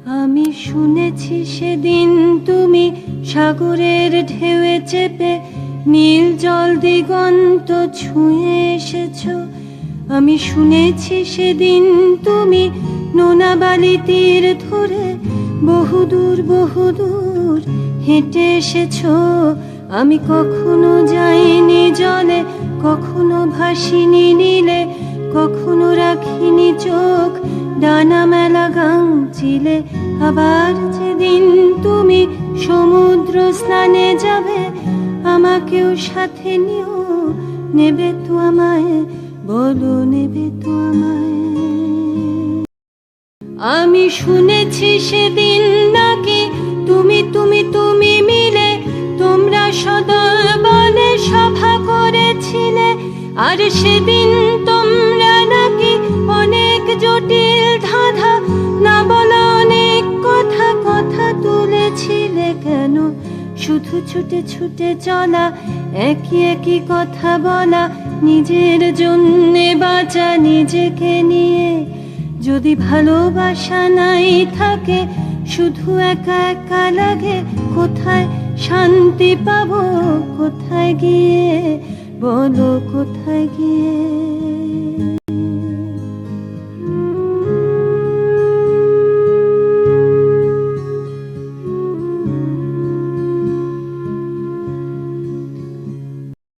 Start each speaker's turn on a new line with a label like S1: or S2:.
S1: আমি শুনেছি সেদিন তুমি সাগরের ঢেউয়ে চেপে নীল জল দিগন্ত ছুঁয়ে এসেছো। আমি শুনেছি সেদিন তুমি নোনা বালি তীর ধরে বহুদূর বহুদূর হেঁটে এসেছো। আমি কখনো যাইনি জলে, কখনো ভাসিনি নীলে, কখনো রাখিনি চোখ ডানা মেলা গাংচিলে। আবার যেদিন তুমি সমুদ্র স্নানে যাবে, আমাকেও সাথে নিও, নেবে তো আমায়, বলো নেবে তো আমায়। আমি শুনেছি সেদিন নাকি তুমি তুমি তুমি মিলে তোমরা সদল বলে সভা করেছিলে। আর সেদিন তোমরা নাকি অনেক জটিল ধাঁধা না বলা অনেক কথা কথা তুলেছিলে। কেন শুধু ছুটে ছুটে চলা, একই একই কথা বলা, নিজের জন্যে বাঁচা নিজেকে নিয়ে। যদি ভালোবাসা নাই থাকে, শুধু একা একা লাগে, কোথায় শান্তি পাবো, কোথায় গিয়ে, বলো কোথায় গিয়ে।